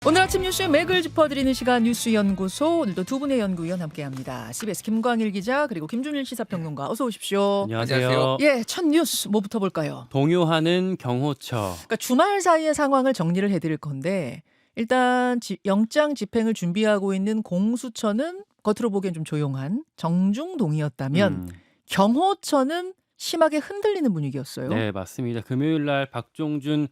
오늘 아침 뉴스 맥을 짚어드리는 시간 뉴스연구소, 오늘도 두 분의 연구위원 함께합니다. CBS 김광일 기자 그리고 김준일 시사평론가, 어서 오십시오. 안녕하세요. 예, 첫 뉴스 뭐부터 볼까요? 동요하는 경호처. 그러니까 주말 사이의 상황을 정리를 해드릴 건데, 일단 영장 집행을 준비하고 있는 공수처는 겉으로 보기엔 좀 조용한 정중동이었다면 경호처는 심하게 흔들리는 분위기였어요. 네, 맞습니다. 금요일 날 박종준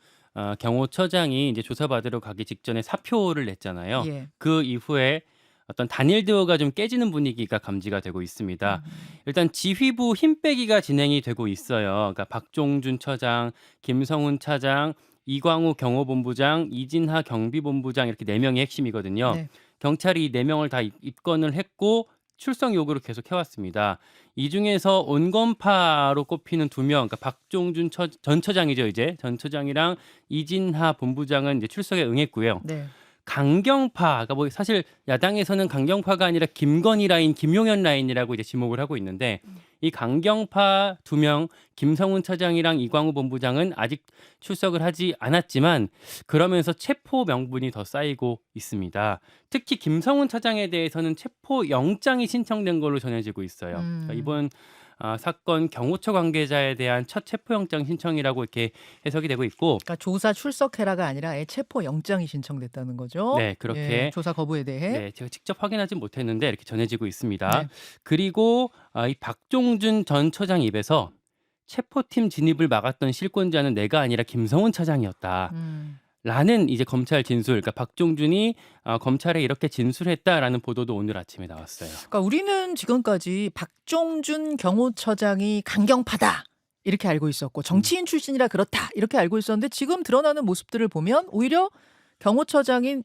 경호처장이 이제 조사받으러 가기 직전에 사표를 냈잖아요. 예. 그 이후에 어떤 단일 대우가 좀 깨지는 분위기가 감지가 되고 있습니다. 일단 지휘부 힘 빼기가 진행이 되고 있어요. 그러니까 박종준 처장, 김성훈 차장, 이광우 경호본부장, 이진하 경비본부장, 이렇게 4명이 핵심이거든요. 네. 경찰이 이 4명을 다 입건을 했고 출석 요구를 계속 해왔습니다. 이 중에서 온건파로 꼽히는 2명, 그러니까 박종준 전 처장이죠, 이제 전 처장이랑 이진하 본부장은 이제 출석에 응했고요. 네. 강경파, 그러니까 뭐 사실 야당에서는 강경파가 아니라 김건희 라인, 김용현 라인이라고 이제 지목을 하고 있는데, 이 강경파 2명, 김성훈 차장이랑 이광우 본부장은 아직 출석을 하지 않았지만 그러면서 체포 명분이 더 쌓이고 있습니다. 특히 김성훈 차장에 대해서는 체포 영장이 신청된 걸로 전해지고 있어요. 그러니까 이번 사건 경호처 관계자에 대한 첫 체포영장 신청이라고 이렇게 해석이 되고 있고, 그러니까 조사 출석해라가 아니라 아예 체포 영장이 신청됐다는 거죠. 네, 그렇게 예, 조사 거부에 대해. 네, 제가 직접 확인하진 못했는데 이렇게 전해지고 있습니다. 네. 그리고 이 박종준 전 처장 입에서 체포팀 진입을 막았던 실권자는 내가 아니라 김성훈 차장이었다. 라는 이제 검찰 진술, 그러니까 박종준이 검찰에 이렇게 진술했다라는 보도도 오늘 아침에 나왔어요. 그러니까 우리는 지금까지 박종준 경호처장이 강경파다 이렇게 알고 있었고, 정치인 출신이라 그렇다 이렇게 알고 있었는데, 지금 드러나는 모습들을 보면 오히려 경호처장인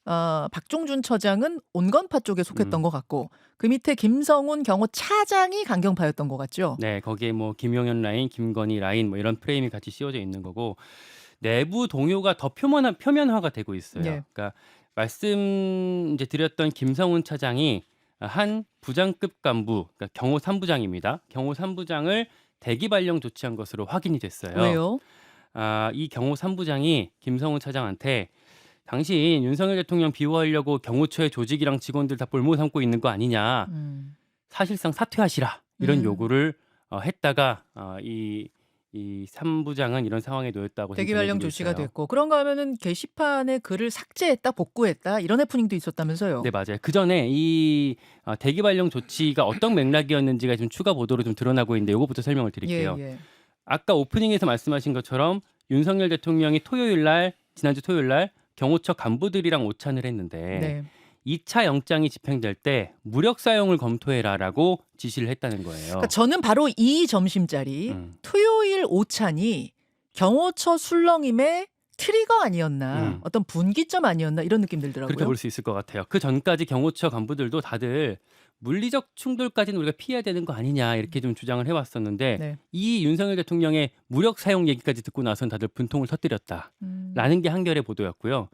박종준 처장은 온건파 쪽에 속했던 것 같고, 그 밑에 김성훈 경호차장이 강경파였던 것 같죠. 네, 거기에 뭐 김용현 라인, 김건희 라인 뭐 이런 프레임이 같이 씌워져 있는 거고, 내부 동요가 더 표면화가 되고 있어요. 예. 그러니까 말씀 이제 드렸던 김성훈 차장이 한 부장급 간부, 그러니까 경호 3부장입니다. 경호 3부장을 대기 발령 조치한 것으로 확인이 됐어요. 왜요? 이 경호 3부장이 김성훈 차장한테 당신 윤석열 대통령 비호하려고 경호처의 조직이랑 직원들 다 볼모 삼고 있는 거 아니냐. 사실상 사퇴하시라. 이런 요구를 했다가 이 3부장은 이런 상황에 놓였다고 대기 발령 전해지고 조치가 있어요. 됐고, 그런가 하면은 게시판에 글을 삭제했다, 복구했다 이런 해프닝도 있었다면서요. 네, 맞아요. 그 전에 이 대기 발령 조치가 어떤 맥락이었는지가 좀 추가 보도로 좀 드러나고 있는데, 이거부터 설명을 드릴게요. 예. 아까 오프닝에서 말씀하신 것처럼 윤석열 대통령이 지난주 토요일 날 경호처 간부들이랑 오찬을 했는데, 네. 2차 영장이 집행될 때 무력 사용을 검토해라라고 지시를 했다는 거예요. 그러니까 저는 바로 이 점심자리 토요일 오찬이 경호처 술렁임의 트리거 아니었나, 어떤 분기점 아니었나 이런 느낌 들더라고요. 그렇게 볼 수 있을 것 같아요. 그 전까지 경호처 간부들도 다들 물리적 충돌까지는 우리가 피해야 되는 거 아니냐 이렇게 좀 주장을 해왔었는데, 네. 이 윤석열 대통령의 무력 사용 얘기까지 듣고 나선 다들 분통을 터뜨렸다라는 게 한겨레 보도였고요.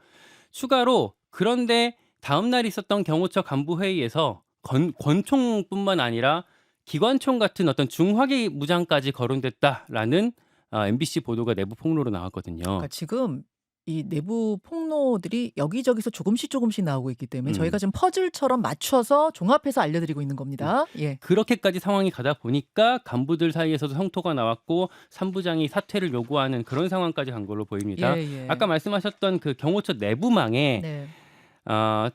추가로 그런데 다음 날 있었던 경호처 간부 회의에서 권총뿐만 아니라 기관총 같은 어떤 중화기 무장까지 거론됐다라는 MBC 보도가 내부 폭로로 나왔거든요. 그러니까 지금 이 내부 폭로들이 여기저기서 조금씩 나오고 있기 때문에 저희가 지금 퍼즐처럼 맞춰서 종합해서 알려드리고 있는 겁니다. 예. 그렇게까지 상황이 가다 보니까 간부들 사이에서도 성토가 나왔고 3부장이 사퇴를 요구하는 그런 상황까지 간 걸로 보입니다. 예. 아까 말씀하셨던 그 경호처 내부망에 네.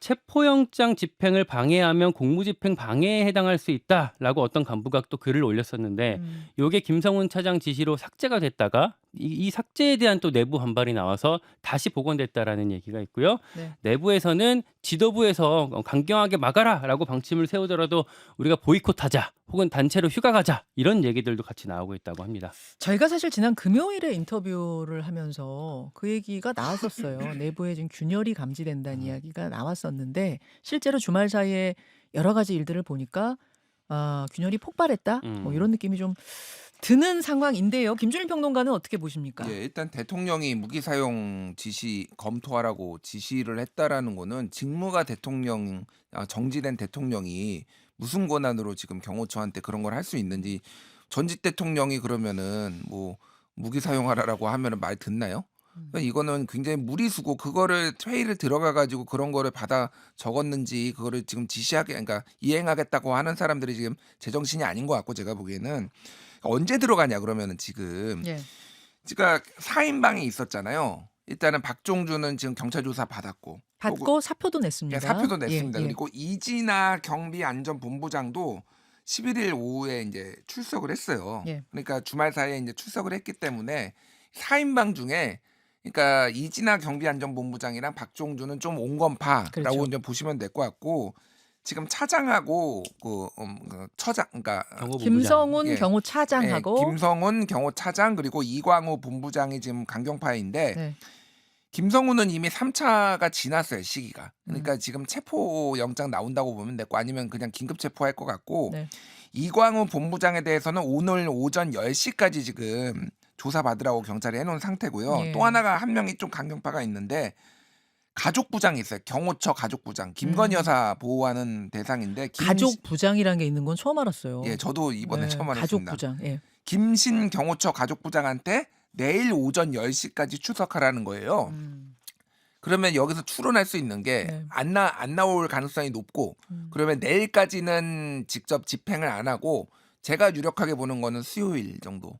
체포영장 집행을 방해하면 공무집행 방해에 해당할 수 있다라고 어떤 간부가 또 글을 올렸었는데, 이게 김성훈 차장 지시로 삭제가 됐다가 이 삭제에 대한 또 내부 반발이 나와서 다시 복원됐다라는 얘기가 있고요. 네. 내부에서는 지도부에서 강경하게 막아라라고 방침을 세우더라도 우리가 보이콧하자 혹은 단체로 휴가 가자 이런 얘기들도 같이 나오고 있다고 합니다. 저희가 사실 지난 금요일에 인터뷰를 하면서 그 얘기가 나왔었어요. 내부에 지금 균열이 감지된다는 이야기가 나왔었는데, 실제로 주말 사이에 여러 가지 일들을 보니까 균열이 폭발했다, 뭐 이런 느낌이 좀 드는 상황인데요. 김준일 평론가는 어떻게 보십니까? 예, 일단 대통령이 무기 사용 지시 검토하라고 지시를 했다라는 거는 직무가 정지된 대통령이 무슨 권한으로 지금 경호처한테 그런 걸 할 수 있는지, 전직 대통령이 그러면은 뭐 무기 사용하라라고 하면은 말 듣나요? 그러니까 이거는 굉장히 무리수고 그거를 회의를 들어가 가지고 그런 거를 받아 적었는지 그거를 지금 지시하게 그러니까 이행하겠다고 하는 사람들이 지금 제정신이 아닌 것 같고 제가 보기에는 언제 들어가냐 그러면은 지금 예. 제가 4인방이 있었잖아요. 일단은 박종준은 지금 경찰 조사 받았고 받고 사표도 예, 냈습니다. 사표도 냈습니다. 예, 예. 그리고 이진아 경비안전본부장도 11일 오후에 이제 출석을 했어요. 예. 그러니까 주말 사이에 이제 출석을 했기 때문에 4인방 중에 그러니까 이진아 경비안전본부장이랑 박종준은 좀 온건파라고 그렇죠. 이제 보시면 될 것 같고 지금 차장하고 그 처장 그러니까 경호본부장. 김성훈 예. 경호차장하고 김성훈 경호차장 그리고 이광우 본부장이 지금 강경파인데 네. 김성훈은 이미 3차가 지났어요 시기가. 그러니까 지금 체포 영장 나온다고 보면 됐고 아니면 그냥 긴급 체포할 것 같고 네. 이광우 본부장에 대해서는 오늘 오전 10시까지 지금 조사받으라고 경찰이 해놓은 상태고요. 예. 또 하나가 한 명이 좀 강경파가 있는데 가족부장이 있어요. 경호처 가족부장 김건희 여사 보호하는 대상인데 가족 부장이라는 게 있는 건 처음 알았어요. 예, 저도 이번에 네, 처음 가족 알았습니다. 부장. 예. 김신 경호처 가족부장한테 내일 오전 10시까지 출석하라는 거예요. 그러면 여기서 추론할 수 있는 게 네. 안 나올 가능성이 높고 그러면 내일까지는 직접 집행을 안 하고 제가 유력하게 보는 거는 수요일 정도.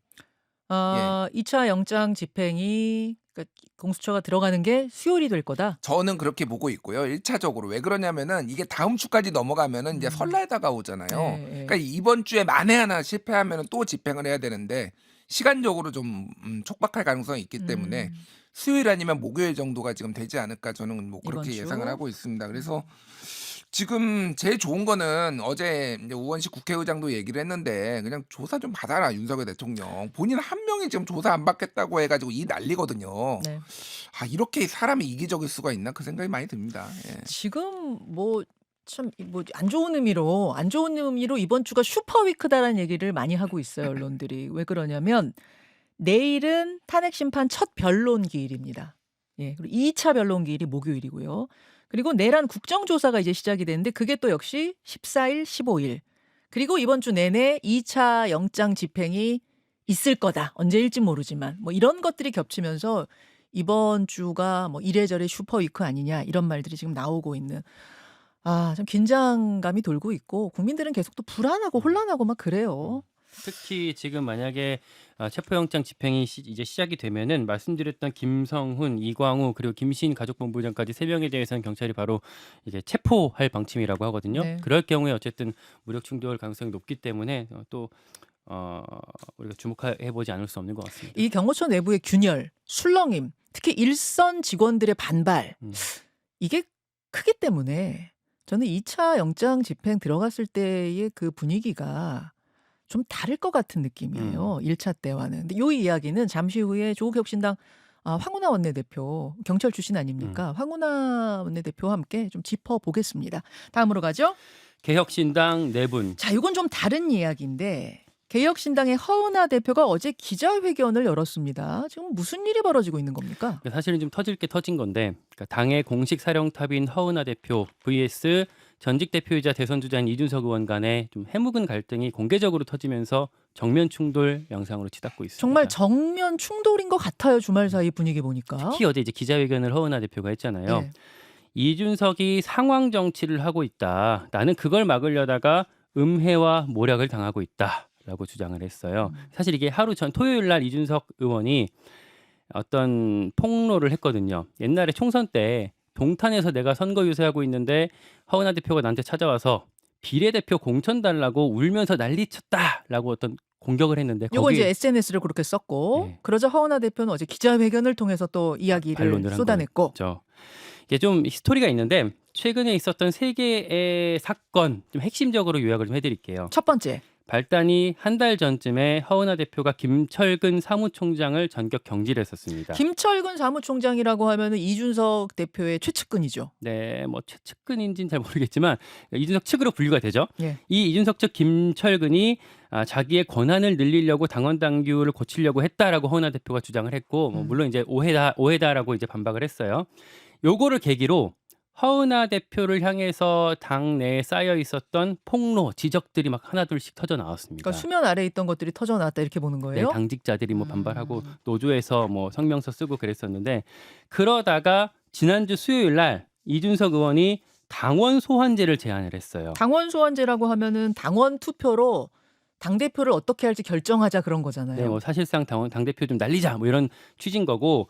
2차 영장 집행이 그러니까 공수처가 들어가는 게 수요일이 될 거다. 저는 그렇게 보고 있고요. 1차적으로. 왜 그러냐면은 이게 다음 주까지 넘어가면은 이제 설날 다가오잖아요. 예, 예. 그러니까 이번 주에 만에 하나 실패하면은 또 집행을 해야 되는데 시간적으로 좀 촉박할 가능성이 있기 때문에 수요일 아니면 목요일 정도가 지금 되지 않을까 저는 뭐 그렇게 이번 주? 예상을 하고 있습니다. 그래서 지금 제일 좋은 거는 어제 이제 우원식 국회의장도 얘기를 했는데 그냥 조사 좀 받아라 윤석열 대통령. 본인 한 명이 지금 조사 안 받겠다고 해가지고 이 난리거든요. 네. 아 이렇게 사람이 이기적일 수가 있나 그 생각이 많이 듭니다. 예. 지금 뭐 참 뭐 안 좋은 의미로 이번 주가 슈퍼위크다라는 얘기를 많이 하고 있어요, 언론들이. 왜 그러냐면 내일은 탄핵 심판 첫 변론 기일입니다. 예. 그리고 2차 변론 기일이 목요일이고요. 그리고 내란 국정조사가 이제 시작이 되는데 그게 또 역시 14일, 15일. 그리고 이번 주 내내 2차 영장 집행이 있을 거다. 언제일지 모르지만 뭐 이런 것들이 겹치면서 이번 주가 뭐 이래저래 슈퍼위크 아니냐 이런 말들이 지금 나오고 있는 좀 긴장감이 돌고 있고 국민들은 계속 또 불안하고 혼란하고 막 그래요. 특히 지금 만약에 체포영장 집행이 이제 시작이 되면은 말씀드렸던 김성훈, 이광우 그리고 김신 가족본부장까지 세 명에 대해서는 경찰이 바로 이제 체포할 방침이라고 하거든요. 네. 그럴 경우에 어쨌든 무력 충돌 가능성이 높기 때문에 또 우리가 주목해 보지 않을 수 없는 것 같습니다. 이 경호처 내부의 균열, 술렁임, 특히 일선 직원들의 반발 이게 크기 때문에 저는 2차 영장 집행 들어갔을 때의 그 분위기가 좀 다를 것 같은 느낌이에요. 1차 때와는. 근데 이 이야기는 잠시 후에 조국혁신당 황운하 원내대표 경찰 출신 아닙니까? 황운하 원내대표와 함께 좀 짚어보겠습니다. 다음으로 가죠. 개혁신당 4분. 자, 이건 좀 다른 이야기인데 개혁신당의 허은하 대표가 어제 기자회견을 열었습니다. 지금 무슨 일이 벌어지고 있는 겁니까? 사실은 좀 터질 게 터진 건데 그러니까 당의 공식 사령탑인 허은하 대표 vs 전직 대표이자 대선 주자인 이준석 의원 간의 좀 해묵은 갈등이 공개적으로 터지면서 정면 충돌 양상으로 치닫고 있습니다. 정말 정면 충돌인 것 같아요. 주말 사이 분위기 보니까. 특히 어제 이제 기자회견을 허은하 대표가 했잖아요. 네. 이준석이 상황 정치를 하고 있다. 나는 그걸 막으려다가 음해와 모략을 당하고 있다라고 주장을 했어요. 사실 이게 하루 전 토요일 날 이준석 의원이 어떤 폭로를 했거든요. 옛날에 총선 때 동탄에서 내가 선거 유세하고 있는데 허은하 대표가 나한테 찾아와서 비례대표 공천 달라고 울면서 난리쳤다라고 어떤 공격을 했는데 요거 거기 이제 SNS를 그렇게 썼고 네. 그러자 허은하 대표는 어제 기자회견을 통해서 또 이야기를 반론을 한 쏟아냈고 거죠. 이게 좀 스토리가 있는데 최근에 있었던 세 개의 사건 좀 핵심적으로 요약을 좀 해드릴게요. 첫 번째 발단이 한 달 전쯤에 허은하 대표가 김철근 사무총장을 전격 경질했었습니다. 김철근 사무총장이라고 하면은 이준석 대표의 최측근이죠. 네, 뭐 최측근인지는 잘 모르겠지만 이준석 측으로 분류가 되죠. 예. 이 이준석 측 김철근이 자기의 권한을 늘리려고 당원 당규를 고치려고 했다라고 허은하 대표가 주장을 했고, 물론 이제 오해다라고 이제 반박을 했어요. 요거를 계기로 허은하 대표를 향해서 당내에 쌓여 있었던 폭로, 지적들이 막 하나둘씩 터져 나왔습니다. 그러니까 수면 아래에 있던 것들이 터져 나왔다 이렇게 보는 네, 거예요? 당직자들이 뭐 반발하고 음. 노조에서 뭐 성명서 쓰고 그랬었는데 그러다가 지난주 수요일 날 이준석 의원이 당원 소환제를 제안을 했어요. 당원 소환제라고 하면은 당원 투표로 당대표를 어떻게 할지 결정하자 그런 거잖아요. 네, 뭐 사실상 당대표 좀 날리자 뭐 이런 취지인 거고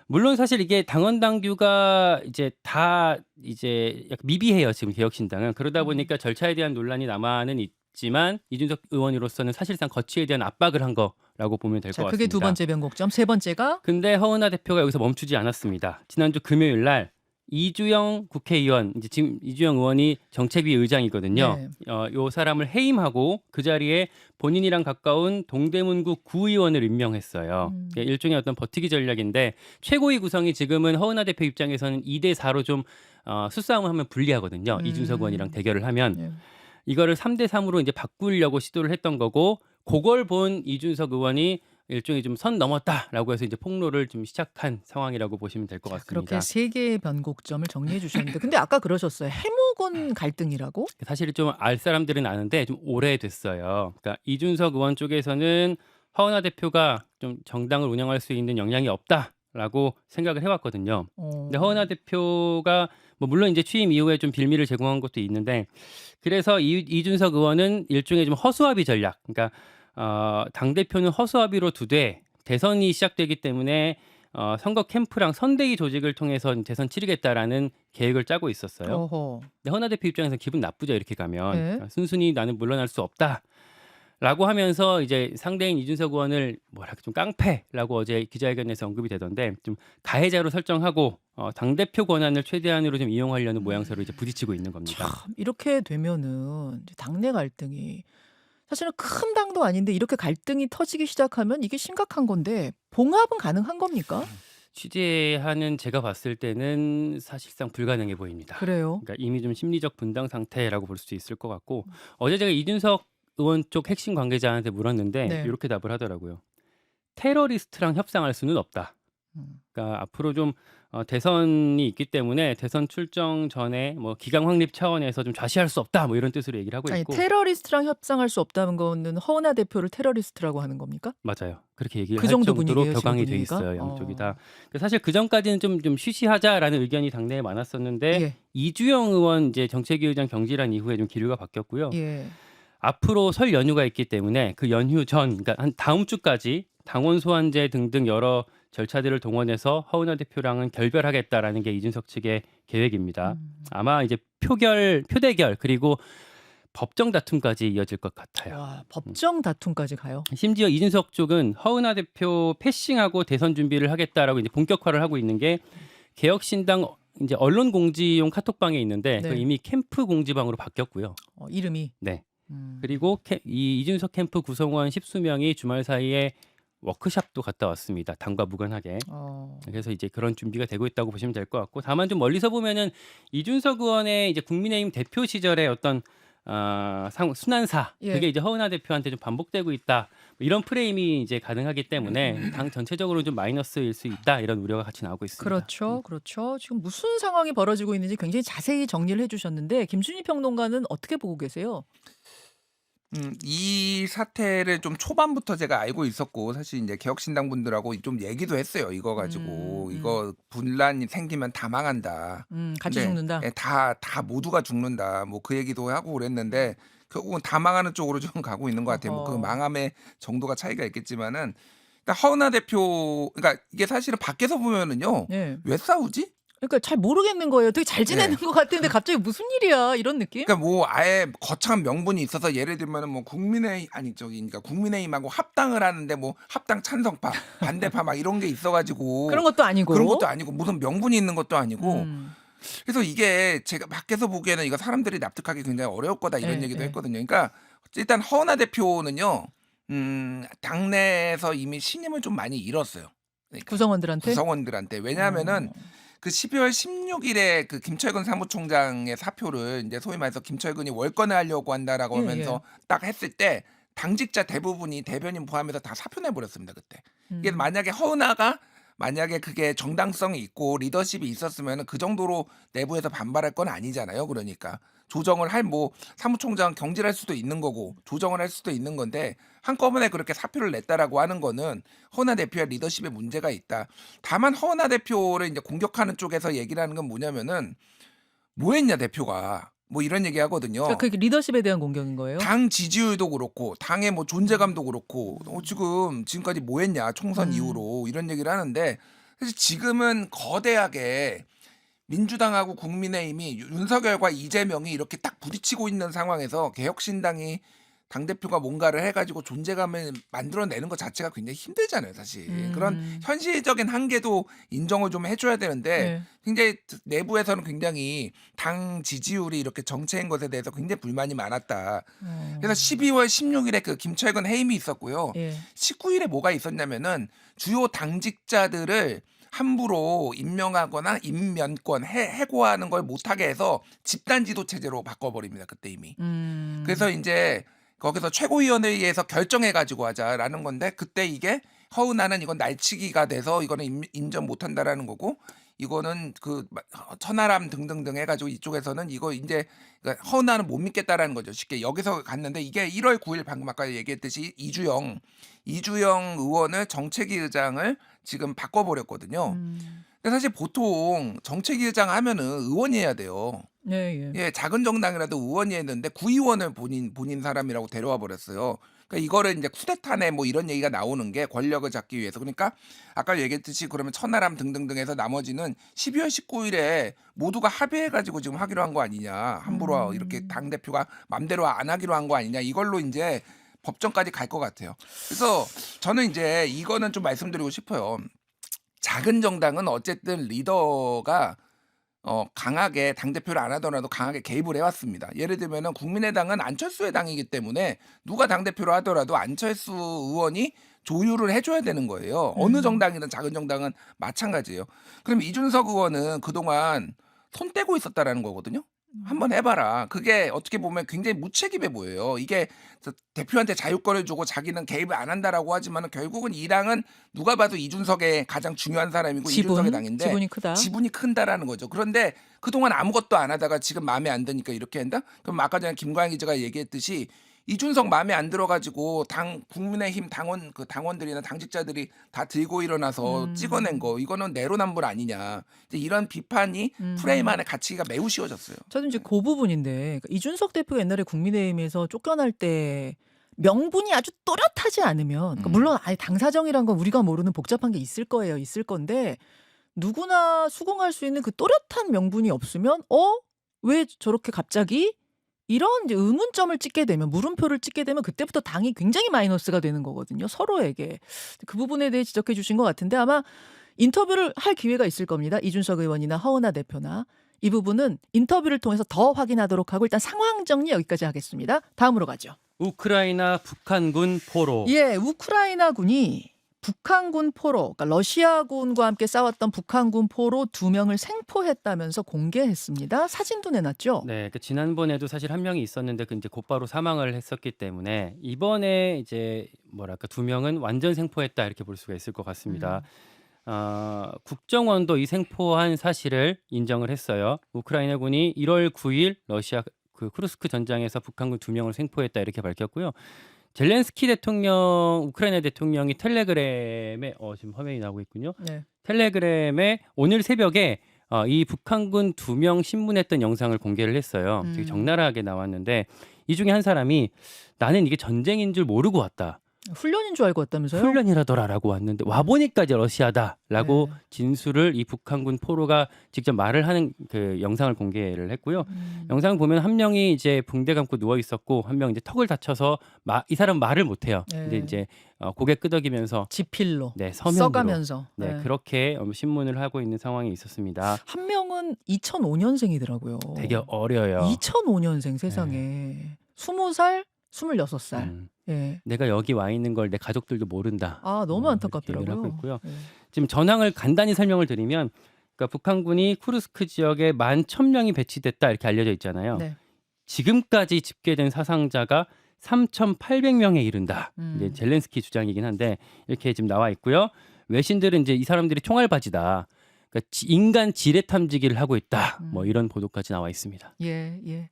물론 사실 이게 당원 당규가 이제 다 이제 약간 미비해요 지금 개혁신당은 그러다 보니까 절차에 대한 논란이 남아는 있지만 이준석 의원으로서는 사실상 거취에 대한 압박을 한 거라고 보면 될 것 자, 같습니다. 그게 두 번째 변곡점. 세 번째가 근데 허은하 대표가 여기서 멈추지 않았습니다. 지난주 금요일 날 이주영 국회의원, 이제 지금 이주영 의원이 정책위 의장이거든요. 네. 요 사람을 해임하고 그 자리에 본인이랑 가까운 동대문구 구의원을 임명했어요. 일종의 어떤 버티기 전략인데 최고위 구성이 지금은 허은하 대표 입장에서는 2대 4로 좀 수싸움을 하면 불리하거든요. 이준석 의원이랑 대결을 하면 예. 이거를 3대 3으로 이제 바꾸려고 시도를 했던 거고 그걸 본 이준석 의원이 일종의 좀 선 넘었다라고 해서 이제 폭로를 좀 시작한 상황이라고 보시면 될 것 같습니다. 그렇게 세 개의 변곡점을 정리해 주셨는데 근데 아까 그러셨어요. 해묵은 갈등이라고? 사실 좀 알 사람들은 아는데 좀 오래됐어요. 그러니까 이준석 의원 쪽에서는 허은하 대표가 좀 정당을 운영할 수 있는 역량이 없다라고 생각을 해왔거든요. 근데 허은하 대표가 뭐 물론 이제 취임 이후에 좀 빌미를 제공한 것도 있는데 그래서 이준석 의원은 일종의 좀 허수아비 전략. 그러니까 당 대표는 허수아비로 두되 대선이 시작되기 때문에 선거 캠프랑 선대위 조직을 통해서 대선 치르겠다라는 계획을 짜고 있었어요. 어허. 근데 허은하 대표 입장에서 기분 나쁘죠 이렇게 가면 네. 순순히 나는 물러날 수 없다라고 하면서 이제 상대인 이준석 의원을 뭐랄까 좀 깡패라고 어제 기자회견에서 언급이 되던데 좀 가해자로 설정하고 당 대표 권한을 최대한으로 좀 이용하려는 모양새로 이제 부딪히고 있는 겁니다. 참 이렇게 되면은 이제 당내 갈등이 사실은 큰 당도 아닌데 이렇게 갈등이 터지기 시작하면 이게 심각한 건데 봉합은 가능한 겁니까? 취재하는 제가 봤을 때는 사실상 불가능해 보입니다. 그래요. 그러니까 이미 좀 심리적 분당 상태라고 볼 수 있을 것 같고 어제 제가 이준석 의원 쪽 핵심 관계자한테 물었는데 네. 이렇게 답을 하더라고요. 테러리스트랑 협상할 수는 없다. 음. 그러니까 앞으로 좀 대선이 있기 때문에 대선 출정 전에 뭐 기강 확립 차원에서 좀 좌시할 수 없다. 뭐 이런 뜻으로 얘기를 하고 아니 있고 테러리스트랑 협상할 수 없다는 거는 허은하 대표를 테러리스트라고 하는 겁니까? 맞아요. 그렇게 얘기를 그 할 정도 정도로 분위기예요, 지금 격앙이 돼 분위기가? 있어요. 양쪽이 다. 사실 그 전까지는 좀 쉬쉬하자라는 의견이 당내에 많았었는데 예. 이주영 의원 이제 정책위 의장 경질한 이후에 좀 기류가 바뀌었고요. 예. 앞으로 설 연휴가 있기 때문에 그 연휴 전, 그러니까 한 다음 주까지 당원 소환제 등등 여러 절차들을 동원해서 허은하 대표랑은 결별하겠다라는 게 이준석 측의 계획입니다. 아마 이제 표대결 그리고 법정 다툼까지 이어질 것 같아요. 와, 법정 다툼까지 가요. 심지어 이준석 쪽은 허은하 대표 패싱하고 대선 준비를 하겠다라고 이제 본격화를 하고 있는 게 개혁신당 이제 언론 공지용 카톡방에 있는데 네. 그 이미 캠프 공지방으로 바뀌었고요. 이름이. 네. 그리고 이 이준석 캠프 구성원 10수명이 주말 사이에 워크숍도 갔다 왔습니다. 당과 무관하게. 그래서 이제 그런 준비가 되고 있다고 보시면 될 것 같고 다만 좀 멀리서 보면은 이준석 의원의 이제 국민의힘 대표 시절의 어떤 순환사 예. 그게 이제 허은하 대표한테 좀 반복되고 있다. 이런 프레임이 이제 가능하기 때문에 당 전체적으로 좀 마이너스일 수 있다. 이런 우려가 같이 나오고 있습니다. 그렇죠. 그렇죠. 지금 무슨 상황이 벌어지고 있는지 굉장히 자세히 정리를 해 주셨는데 김준희 평론가는 어떻게 보고 계세요? 이 사태를 좀 초반부터 제가 알고 있었고 사실 이제 개혁신당 분들하고 좀 얘기도 했어요. 이거 가지고 이거 분란이 생기면 다 망한다. 같이 네. 죽는다. 예, 다 모두가 죽는다. 뭐 그 얘기도 하고 그랬는데 결국은 다 망하는 쪽으로 좀 가고 있는 것 같아요. 뭐 그 어허. 망함의 정도가 차이가 있겠지만은 그러니까 허은하 대표 그러니까 이게 사실은 밖에서 보면은요. 네. 왜 싸우지? 그러니까 잘 모르겠는 거예요. 되게 잘 지내는 것 같은데 갑자기 무슨 일이야 이런 느낌? 그러니까 뭐 아예 거창한 명분이 있어서 예를 들면은 뭐 그러니까 국민의힘하고 합당을 하는데 뭐 합당 찬성파, 반대파 막 이런 게 있어가지고 그런 것도 아니고. 그런 것도 아니고 무슨 명분이 있는 것도 아니고 음. 그래서 이게 제가 밖에서 보기에는 이거 사람들이 납득하기 굉장히 어려울 거다 이런 예, 얘기도 예. 했거든요. 그러니까 일단 허은하 대표는요, 당내에서 이미 신임을 좀 많이 잃었어요. 그러니까 구성원들한테. 구성원들한테 왜냐하면은 그 12월 16일에 그 김철근 사무총장의 사표를 이제 소위 말해서 김철근이 월권을 하려고 한다라고 예, 하면서 딱 했을 때 당직자 대부분이 대변인 포함해서 다 사표 내버렸습니다 그때. 이게 만약에 허은하가 만약에 그게 정당성이 있고 리더십이 있었으면 그 정도로 내부에서 반발할 건 아니잖아요. 그러니까 조정을 할 뭐 사무총장 경질할 수도 있는 거고 조정을 할 수도 있는 건데 한꺼번에 그렇게 사표를 냈다라고 하는 거는 허은하 대표의 리더십에 문제가 있다. 다만 허은하 대표를 이제 공격하는 쪽에서 얘기를 하는 건 뭐냐면은 뭐 했냐 대표가 뭐 이런 얘기 하거든요. 그러니까 그게 리더십에 대한 공격인 거예요? 당 지지율도 그렇고 당의 뭐 존재감도 그렇고 지금까지 뭐 했냐 총선 이후로 이런 얘기를 하는데 사실 지금은 거대하게 민주당하고 국민의힘이 윤석열과 이재명이 이렇게 딱 부딪히고 있는 상황에서 개혁신당이 당대표가 뭔가를 해가지고 존재감을 만들어내는 것 자체가 굉장히 힘들잖아요, 사실. 그런 현실적인 한계도 인정을 좀 해줘야 되는데 네. 굉장히 내부에서는 굉장히 당 지지율이 이렇게 정체인 것에 대해서 굉장히 불만이 많았다. 그래서 12월 16일에 그 김철근 해임이 있었고요. 예. 19일에 뭐가 있었냐면은 주요 당직자들을 함부로 임명하거나 임면권 해고하는 걸 못하게 해서 집단지도 체제로 바꿔버립니다. 그때 이미. 그래서 이제 거기서 최고위원회의에서 결정해가지고 하자라는 건데 그때 이게 허은하는 이건 날치기가 돼서 이거는 인정 못한다라는 거고 이거는 그 천하람 등등등 해가지고 이쪽에서는 이거 이제 그러니까 허은하는 못 믿겠다라는 거죠. 쉽게 여기서 갔는데 이게 1월 9일 방금 아까 얘기했듯이 이주영 의원을 정책위 의장을 지금 바꿔버렸거든요. 근데 사실 보통 정책위 의장 하면은 의원이 해야 돼요. 네, 예. 예, 작은 정당이라도 의원이 했는데 구의원을 본인 사람이라고 데려와 버렸어요. 그러니까 이거를 이제 쿠데타네 뭐 이런 얘기가 나오는 게 권력을 잡기 위해서. 그러니까 아까 얘기했듯이 그러면 천하람 등등등해서 나머지는 12월 19일에 모두가 합의해가지고 지금 하기로 한 거 아니냐. 함부로 이렇게 당 대표가 맘대로 안 하기로 한 거 아니냐. 이걸로 이제 법정까지 갈 것 같아요. 그래서 저는 이제 이거는 좀 말씀드리고 싶어요. 작은 정당은 어쨌든 리더가 강하게 당대표를 안 하더라도 강하게 개입을 해왔습니다. 예를 들면은 국민의당은 안철수의 당이기 때문에 누가 당대표로 하더라도 안철수 의원이 조율을 해줘야 되는 거예요. 어느 정당이든 작은 정당은 마찬가지예요. 그럼 이준석 의원은 그동안 손 떼고 있었다라는 거거든요. 한번 해봐라. 그게 어떻게 보면 굉장히 무책임해 보여요. 이게 대표한테 자유권을 주고 자기는 개입을 안 한다라고 하지만 결국은 이 당은 누가 봐도 이준석의 가장 중요한 사람이고 이준석의 당인데 지분이 크다. 지분이 큰다라는 거죠. 그런데 그동안 아무것도 안 하다가 지금 마음에 안 드니까 이렇게 한다? 그럼 아까 전에 김광희 기자가 얘기했듯이 이준석 마음에 안 들어가지고 국민의힘 당원들이나 당직자들이 다 들고 일어나서 찍어낸 거 이거는 내로남불 아니냐. 이제 이런 비판이 프레임 안에 갇히기가 매우 쉬워졌어요. 저는 이제 그 부분인데 그러니까 이준석 대표가 옛날에 국민의힘에서 쫓겨날 때 명분이 아주 또렷하지 않으면 그러니까 물론 아예 당사정이란 건 우리가 모르는 복잡한 게 있을 거예요. 있을 건데 누구나 수긍할 수 있는 그 또렷한 명분이 없으면 왜 저렇게 갑자기 이런 이제 의문점을 찍게 되면 물음표를 찍게 되면 그때부터 당이 굉장히 마이너스가 되는 거거든요. 서로에게. 그 부분에 대해 지적해 주신 것 같은데 아마 인터뷰를 할 기회가 있을 겁니다. 이준석 의원이나 허은하 대표나. 이 부분은 인터뷰를 통해서 더 확인하도록 하고 일단 상황 정리 여기까지 하겠습니다. 다음으로 가죠. 우크라이나 북한군 포로. 예, 우크라이나군이 북한군 포로, 그러니까 러시아군과 함께 싸웠던 북한군 포로 2명을 생포했다면서 공개했습니다. 사진도 내놨죠. 네, 그 지난번에도 사실 한 명이 있었는데 그 이제 곧바로 사망을 했었기 때문에 이번에 이제 뭐랄까 2명은 완전 생포했다 이렇게 볼 수가 있을 것 같습니다. 국정원도 이 생포한 사실을 인정을 했어요. 우크라이나군이 1월 9일 러시아 그 쿠르스크 전장에서 북한군 2명을 생포했다 이렇게 밝혔고요. 젤렌스키 대통령, 우크라이나 대통령이 텔레그램에 지금 화면이 나오고 있군요. 네. 텔레그램에 오늘 새벽에 이 북한군 2명 신문했던 영상을 공개를 했어요. 되게 적나라하게 나왔는데 이 중에 한 사람이 나는 이게 전쟁인 줄 모르고 왔다. 훈련인 줄 알고 왔다면서요? 훈련이라더라라고 왔는데 와보니까 이제 러시아다라고 네. 진술을 이 북한군 포로가 직접 말을 하는 그 영상을 공개를 했고요. 영상 보면 한 명이 이제 붕대 감고 누워 있었고 한 명 이제 턱을 다쳐서 이 사람 말을 못 해요. 네. 근데 이제 고개 끄덕이면서 지필로 네, 서면으로 써가면서 네, 그렇게 신문을 하고 있는 상황이 있었습니다. 한 명은 2005년생이더라고요. 되게 어려요. 2005년생 세상에 20살, 26살. 예. 내가 여기 와 있는 걸 내 가족들도 모른다. 너무 이렇게 안타깝더라고요. 얘기를 하고 있고요. 예. 지금 전황을 간단히 설명을 드리면 그러니까 북한군이 쿠르스크 지역에 11,000명이 배치됐다 이렇게 알려져 있잖아요. 네. 지금까지 집계된 사상자가 3,800명에 이른다. 이제 젤렌스키 주장이긴 한데 이렇게 지금 나와 있고요. 외신들은 이제 이 사람들이 총알바지다. 그러니까 인간 지뢰 탐지기를 하고 있다. 뭐 이런 보도까지 나와 있습니다. 예, 예.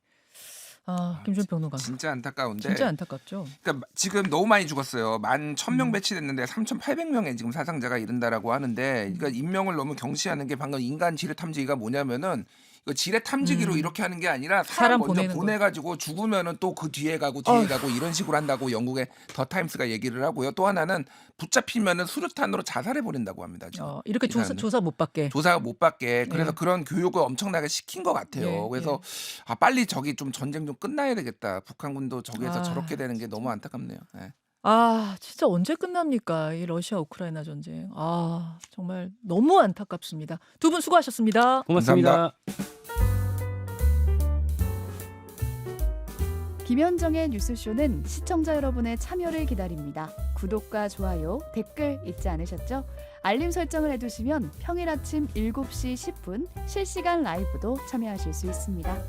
김준 평론가. 진짜 안타까운데. 진짜 안타깝죠. 그러니까 지금 너무 많이 죽었어요. 11,000명 배치됐는데 3,800명의 지금 사상자가 이른다라고 하는데, 그러니까 인명을 너무 경시하는 게 방금 인간 지뢰 탐지기가 뭐냐면은 이거 지뢰 탐지기로 이렇게 하는 게 아니라 사람 사람 먼저 보내는 거. 보내가지고 죽으면은 또 그 뒤에 가고 뒤에 가고 이런 식으로 한다고 영국의 더 타임스가 얘기를 하고요. 또 하나는 붙잡히면은 수류탄으로 자살해 버린다고 합니다. 지금. 이렇게 이 사람들. 조사 못 받게. 조사가 못 받게. 그래서 예. 그런 교육을 엄청나게 시킨 것 같아요. 예, 그래서 빨리 저기 좀 전쟁 좀 끝나야 되겠다. 북한군도 저기에서 저렇게 되는 게 너무 안타깝네요. 네. 진짜 언제 끝납니까? 이 러시아 우크라이나 전쟁. 정말 너무 안타깝습니다. 두 분 수고하셨습니다. 고맙습니다. 김현정의 뉴스쇼는 시청자 여러분의 참여를 기다립니다. 구독과 좋아요, 댓글 잊지 않으셨죠? 알림 설정을 해두시면 평일 아침 7시 10분 실시간 라이브도 참여하실 수 있습니다.